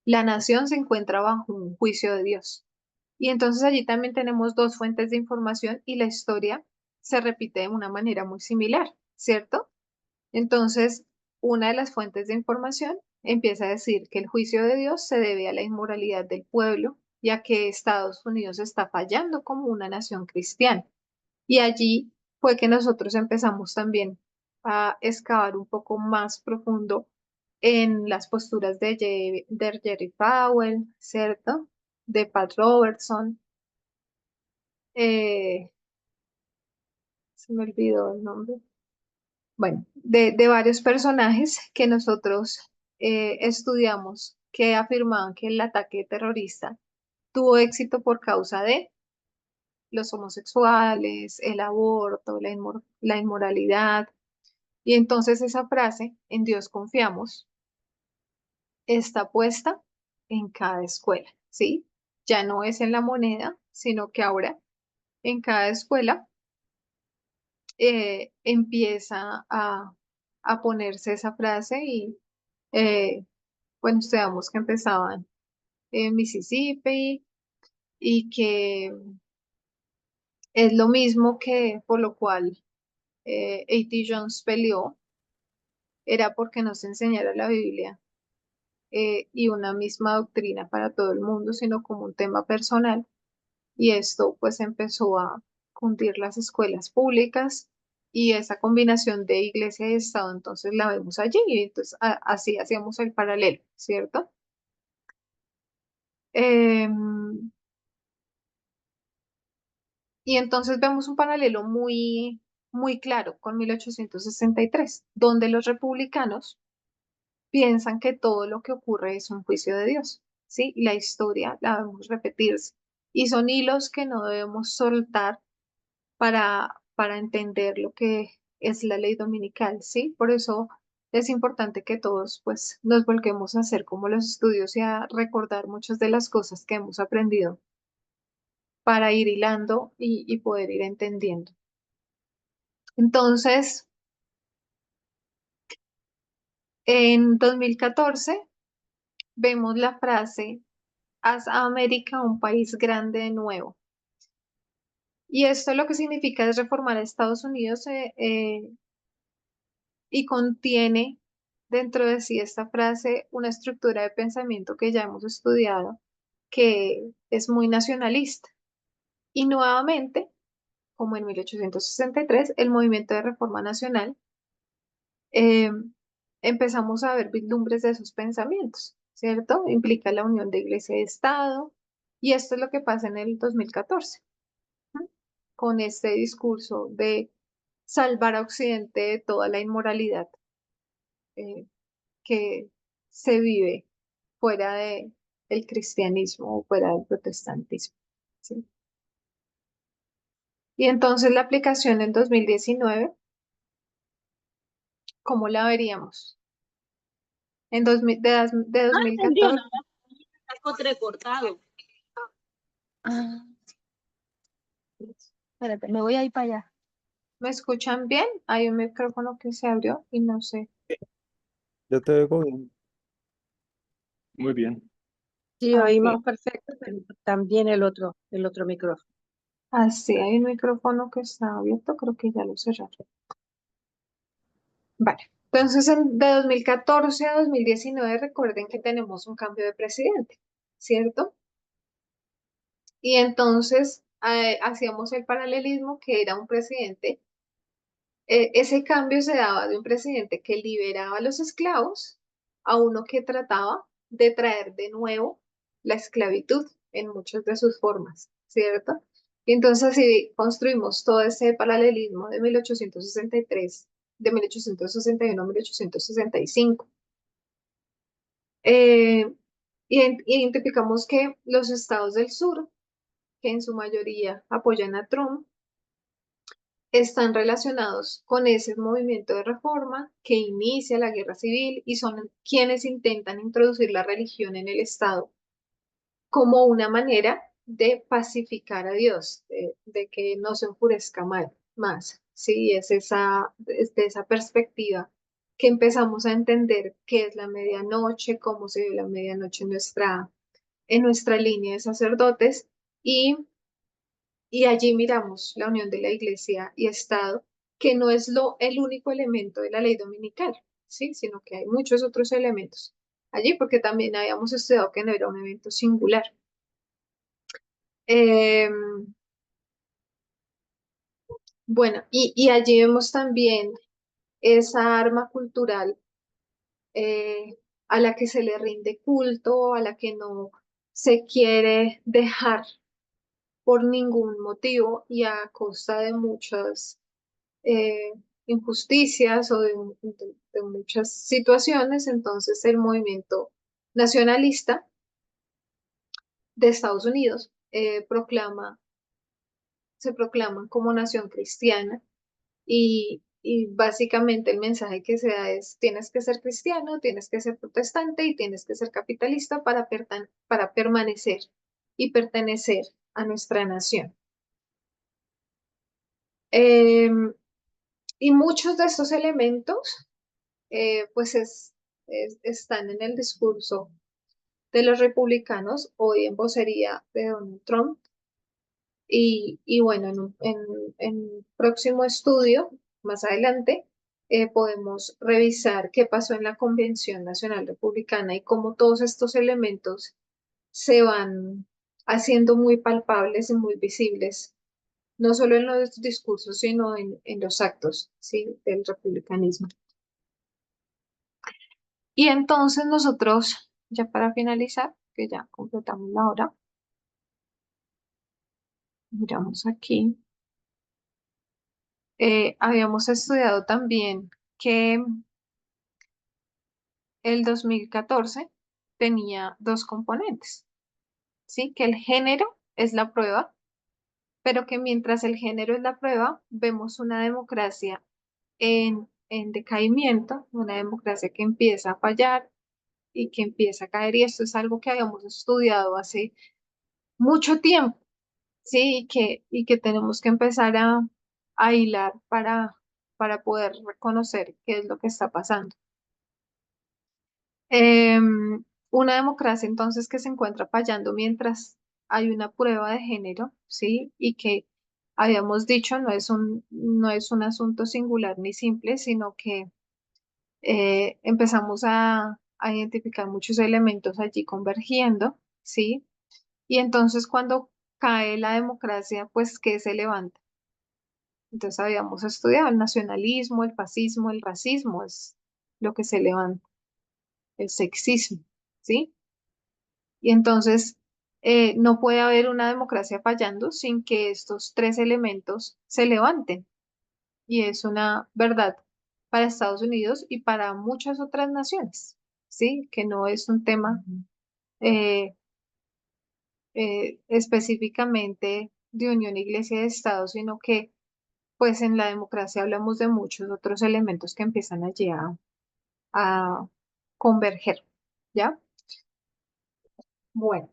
la nación se encuentra bajo un juicio de Dios. Y entonces allí también tenemos dos fuentes de información y la historia se repite de una manera muy similar, ¿cierto? Entonces, una de las fuentes de información empieza a decir que el juicio de Dios se debe a la inmoralidad del pueblo, ya que Estados Unidos está fallando como una nación cristiana. Y allí fue que nosotros empezamos también a excavar un poco más profundo en las posturas de Jerry Powell, ¿cierto? De Pat Robertson, eh, se me olvidó el nombre. Bueno, de varios personajes que nosotros estudiamos que afirmaban que el ataque terrorista tuvo éxito por causa de los homosexuales, el aborto, la inmoralidad. Y entonces esa frase, en Dios confiamos, está puesta en cada escuela, ¿sí? Ya no es en la moneda, sino que ahora en cada escuela empieza a ponerse esa frase y eh, bueno, estudiamos que empezaban en Mississippi y que es lo mismo que por lo cual A.T. Jones peleó, era porque no se enseñara la Biblia y una misma doctrina para todo el mundo, sino como un tema personal. Y esto pues empezó a cundir las escuelas públicas y esa combinación de iglesia y Estado, entonces la vemos allí y entonces así hacíamos el paralelo, ¿cierto? Em, y entonces vemos un paralelo muy, muy claro con 1863, donde los republicanos piensan que todo lo que ocurre es un juicio de Dios, ¿sí? La historia la vemos repetirse y son hilos que no debemos soltar para entender lo que es la ley dominical, ¿sí? Por eso es importante que todos pues nos volquemos a hacer como los estudios y a recordar muchas de las cosas que hemos aprendido para ir hilando y poder ir entendiendo. Entonces, en 2014 vemos la frase, haz a América un país grande de nuevo. Y esto lo que significa es reformar a Estados Unidos y contiene dentro de sí esta frase una estructura de pensamiento que ya hemos estudiado, que es muy nacionalista. Y nuevamente, como en 1863, el movimiento de reforma nacional, eh, empezamos a ver vislumbres de esos pensamientos, ¿cierto? Implica la unión de iglesia y Estado, y esto es lo que pasa en el 2014, ¿no? Con este discurso de salvar a Occidente de toda la inmoralidad eh, que se vive fuera de el cristianismo o fuera del protestantismo, ¿sí? Y entonces la aplicación en 2019, ¿cómo la veríamos? En 2000, de No entendió 2014, nada. Está entrecortado. Ah, espérate, me voy a ir para allá. ¿me escuchan bien? Hay un micrófono que se abrió y no sé. Yo te oigo bien. Muy bien. Sí, Ah, oímos ok. perfecto, pero también el otro micrófono. Ah, sí, hay un micrófono que está abierto, creo que ya lo cerraron. Vale. Entonces, de 2014 a 2019, recuerden que tenemos un cambio de presidente, ¿cierto? Y entonces hacíamos el paralelismo que era un presidente, ese cambio se daba de un presidente que liberaba a los esclavos a uno que trataba de traer de nuevo la esclavitud en muchas de sus formas, ¿cierto? Y entonces así construimos todo ese paralelismo de 1863 de 1861 a 1865. Eh, Identificamos que los estados del sur, que en su mayoría apoyan a Trump, están relacionados con ese movimiento de reforma que inicia la guerra civil y son quienes intentan introducir la religión en el Estado como una manera de pacificar a Dios, de que no se enfurezca más. Sí, es desde esa perspectiva que empezamos a entender qué es la medianoche, cómo se ve la medianoche en nuestra línea de sacerdotes y allí miramos la unión de la Iglesia y Estado, que no es el único elemento de la ley dominical, ¿sí? Sino que hay muchos otros elementos allí, porque también habíamos estudiado que no era un evento singular. Em, bueno, y allí vemos también esa arma cultural a la que se le rinde culto, a la que no se quiere dejar por ningún motivo y a costa de muchas eh, injusticias o de muchas situaciones. Entonces, el movimiento nacionalista de Estados Unidos se proclama como nación cristiana y básicamente el mensaje que se da es, tienes que ser cristiano, tienes que ser protestante y tienes que ser capitalista para permanecer y pertenecer a nuestra nación. Em, y muchos de estos elementos pues están en el discurso de los republicanos, hoy en vocería de Donald Trump. Y bueno, en un próximo estudio, más adelante, podemos revisar qué pasó en la Convención Nacional Republicana y cómo todos estos elementos se van haciendo muy palpables y muy visibles, no solo en los discursos, sino en los actos, ¿sí? Del republicanismo. Y entonces nosotros, ya para finalizar, que ya completamos la hora, miramos aquí, habíamos estudiado también que el 2014 tenía dos componentes, ¿sí? Que el género es la prueba, pero que mientras el género es la prueba, vemos una democracia en decaimiento, una democracia que empieza a fallar y que empieza a caer, y esto es algo que habíamos estudiado hace mucho tiempo. Sí, y que tenemos que empezar a hilar para poder reconocer qué es lo que está pasando. Una democracia entonces que se encuentra fallando mientras hay una prueba de género, ¿sí? Y que habíamos dicho no es un asunto singular ni simple, sino que empezamos a identificar muchos elementos allí convergiendo, ¿sí? Y entonces cuando cae la democracia, pues, ¿qué se levanta? Entonces habíamos estudiado el nacionalismo, el fascismo, el racismo es lo que se levanta, el sexismo, ¿sí? Y entonces no puede haber una democracia fallando sin que estos tres elementos se levanten. Y es una verdad para Estados Unidos y para muchas otras naciones, ¿sí? Que no es un tema eh, específicamente de Unión Iglesia de Estado, sino que pues en la democracia hablamos de muchos otros elementos que empiezan allí a converger, ¿ya? Bueno,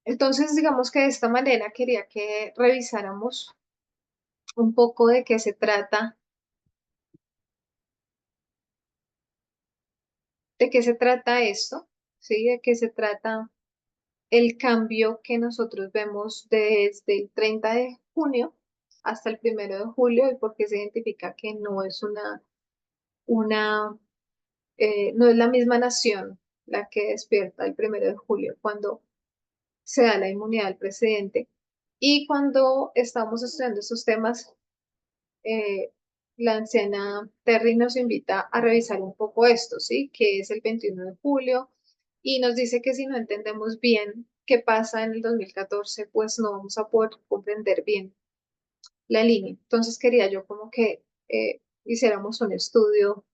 entonces digamos que de esta manera quería que revisáramos un poco de qué se trata esto, ¿sí? De qué se trata el cambio que nosotros vemos desde el 30 de junio hasta el 1 de julio y por qué se identifica que una no es la misma nación la que despierta el 1 de julio cuando se da la inmunidad al presidente. Y cuando estamos estudiando estos temas, eh, la anciana Terry nos invita a revisar un poco esto, ¿sí? Que es el 21 de julio y nos dice que si no entendemos bien qué pasa en el 2014, pues no vamos a poder comprender bien la línea. Entonces quería yo como que hiciéramos un estudio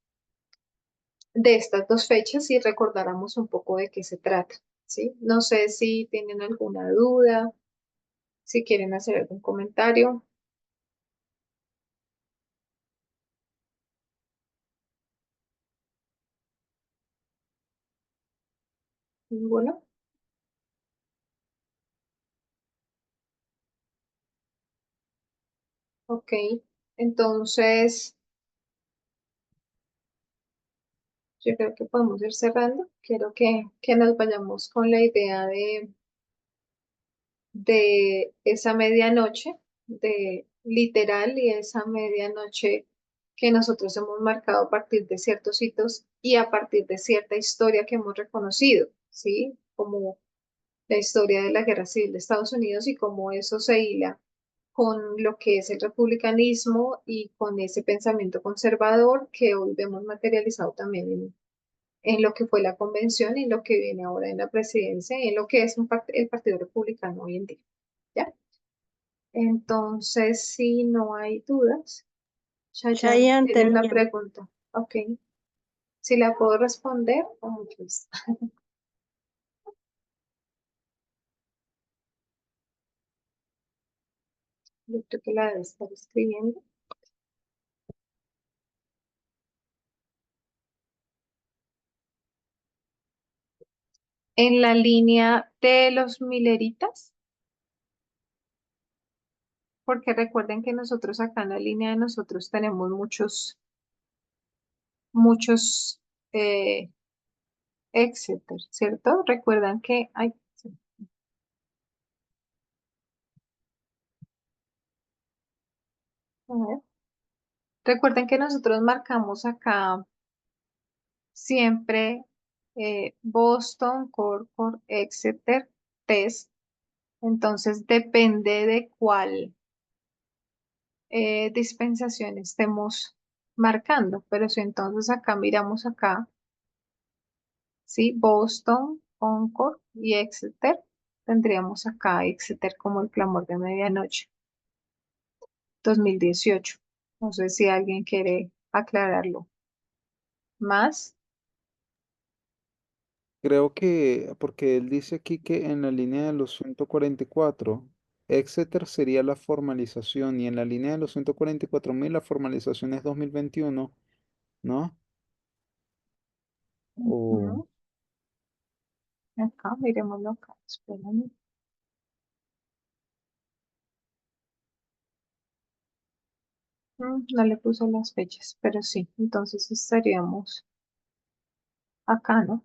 de estas dos fechas y recordáramos un poco de qué se trata, ¿sí? No sé si tienen alguna duda, si quieren hacer algún comentario. ¿Ninguno? Ok, entonces yo creo que podemos ir cerrando. Quiero que nos vayamos con la idea de esa medianoche, de literal y esa medianoche que nosotros hemos marcado a partir de ciertos hitos y a partir de cierta historia que hemos reconocido, ¿sí? Como la historia de la Guerra Civil de Estados Unidos y cómo eso se hila con lo que es el republicanismo y con ese pensamiento conservador que hoy vemos materializado también en lo que fue la convención y en lo que viene ahora en la presidencia y en lo que es el Partido Republicano hoy en día. ¿Ya? Entonces, si no hay dudas, Chayanne Chayanne tiene una tenía, pregunta. Ok, si la puedo responder, pues, yo creo que la debe estar escribiendo. En la línea de los mileritas, porque recuerden que nosotros acá en la línea de nosotros tenemos muchos eh, Exeter, ¿cierto? Recuerdan que, ay, sí, a ver. Recuerden que nosotros marcamos acá siempre Boston, Cornwall, Exeter, Test. Entonces depende de cuál dispensación estemos marcando. Pero si entonces acá miramos acá, ¿sí? Boston, Concord y Exeter, tendríamos acá Exeter como el clamor de medianoche, 2018. No sé si alguien quiere aclararlo más. Creo que, porque él dice aquí que en la línea de los 144, Exeter sería la formalización y en la línea de los 144.000 la formalización es 2021, ¿no? O Ujú. Acá, miremoslo acá, espérame. No le puse las fechas, pero sí, entonces estaríamos acá, ¿no?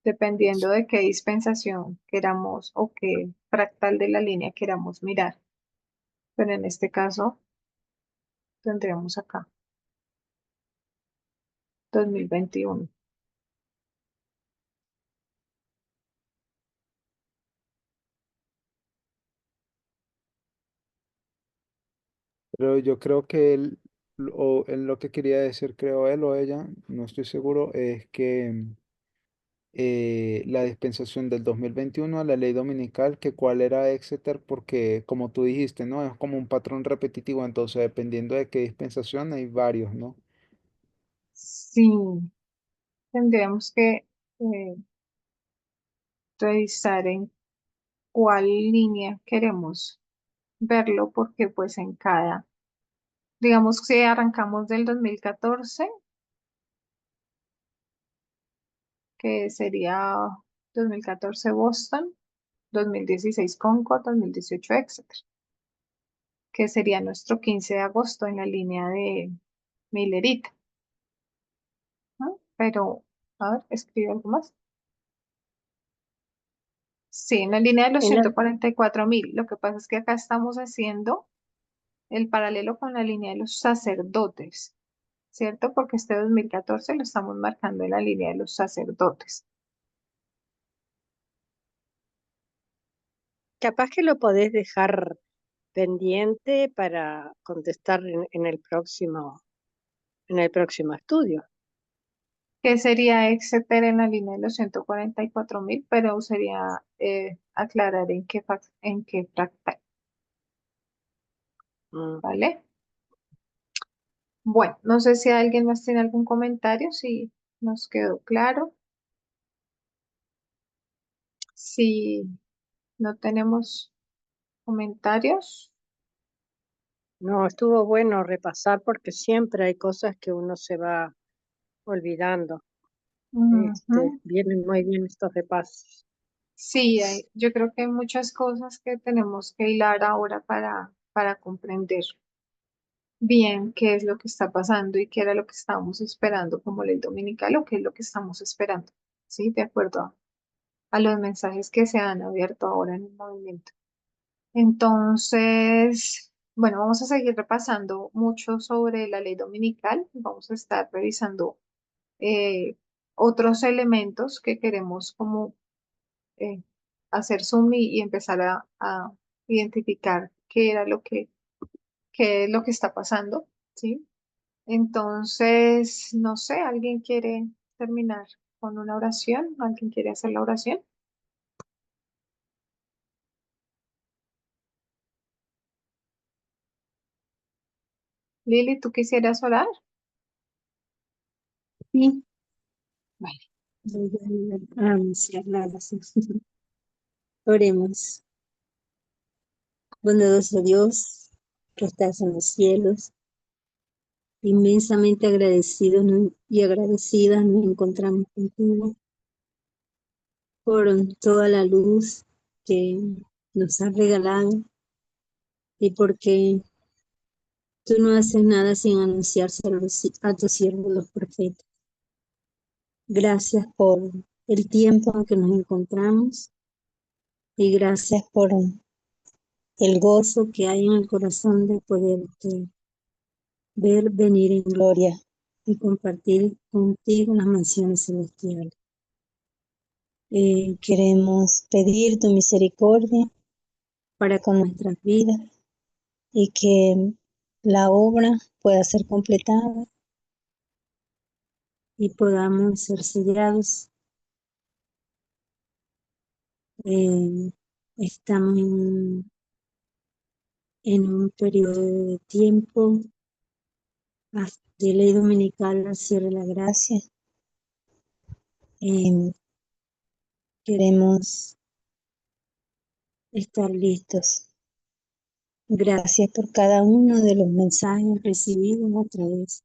Dependiendo de qué dispensación queramos o qué fractal de la línea queramos mirar. Pero en este caso tendríamos acá 2021. pero yo creo que él, o él lo que quería decir, creo él o ella, no estoy seguro, es que la dispensación del 2021 a la ley dominical, que cuál era Exeter, porque como tú dijiste, ¿no? Es como un patrón repetitivo, entonces dependiendo de qué dispensación hay varios, ¿no? Sí, tendríamos que eh, revisar en cuál línea queremos verlo, porque pues en cada, digamos que arrancamos del 2014, que sería 2014 Boston, 2016 Concord, 2018 Exeter, que sería nuestro 15 de agosto en la línea de Millerita, ¿no? Pero, a ver, escribe algo más. Sí, en la línea de los en la- 144.000. Lo que pasa es que acá estamos haciendo el paralelo con la línea de los sacerdotes, ¿cierto? Porque este 2014 lo estamos marcando en la línea de los sacerdotes. capaz que lo podés dejar pendiente para contestar en el próximo estudio. Que sería Exeter en la línea de los 144.000, pero sería aclarar en qué fractal, Mm. ¿vale? Bueno, no sé si alguien más tiene algún comentario, si nos quedó claro. Si no tenemos comentarios. No, estuvo bueno repasar porque siempre hay cosas que uno se va olvidando. Ujú. Vienen muy bien estos repasos. Sí, yo creo que hay muchas cosas que tenemos que hilar ahora para comprender bien qué es lo que está pasando y qué era lo que estábamos esperando como ley dominical o qué es lo que estamos esperando, ¿sí? De acuerdo a los mensajes que se han abierto ahora en el movimiento. Entonces, bueno, vamos a seguir repasando mucho sobre la ley dominical. Vamos a estar revisando eh, otros elementos que queremos como eh, hacer zoom y empezar a identificar qué era qué es lo que está pasando, ¿sí? Entonces, no sé, ¿alguien quiere terminar con una oración? ¿Alguien quiere hacer la oración? Lili, ¿tú quisieras orar? Sí, Vale. voy a anunciar la oración. Oremos. Bondadoso Dios, que estás en los cielos, inmensamente agradecidos y agradecidas nos encontramos contigo por toda la luz que nos has regalado y porque tú no haces nada sin anunciárselo a tus siervos los profetas. Gracias por el tiempo en que nos encontramos y gracias por el gozo que hay en el corazón de poderte ver venir en gloria y compartir contigo las mansiones celestiales. Queremos pedir tu misericordia para con nuestras vidas y que la obra pueda ser completada y podamos ser sellados. Estamos en un periodo de tiempo de ley dominical al cierre de la gracia. Queremos estar listos. Gracias por cada uno de los mensajes recibidos a través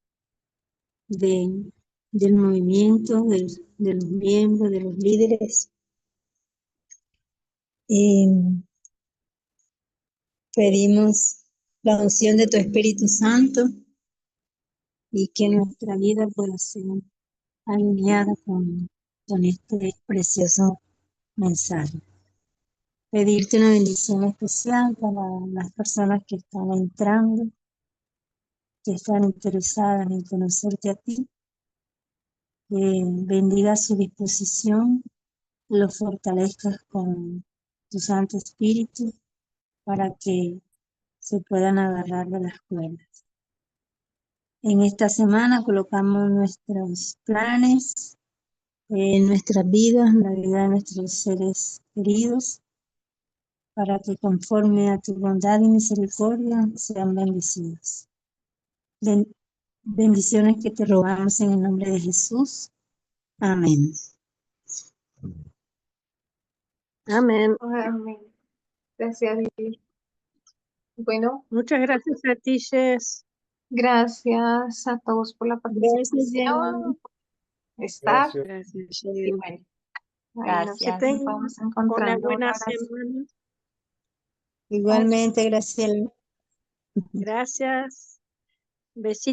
del movimiento, de los miembros, de los líderes. Pedimos la unción de tu Espíritu Santo y que nuestra vida pueda ser alineada con este precioso mensaje. Pedirte una bendición especial para las personas que están entrando, que están interesadas en conocerte a ti. Bendiga su disposición, los fortalezcas con tu Santo Espíritu para que se puedan agarrar de las cuerdas. En esta semana colocamos nuestros planes, nuestras vidas, la vida de nuestros seres queridos, para que conforme a tu bondad y misericordia sean bendecidos. Bendiciones que te rogamos en el nombre de Jesús. Amén. Amén. Amén. Gracias, Lili. Bueno, Muchas gracias a ti, Jess. gracias a todos por la Gracias, participación, por estar. Gracias. Gracias, Y Jess. bueno, ahí nos Que Gracias. tengan vamos una encontrando. Un buena abrazo. semana. Igualmente, Graciela. Gracias. Besitos.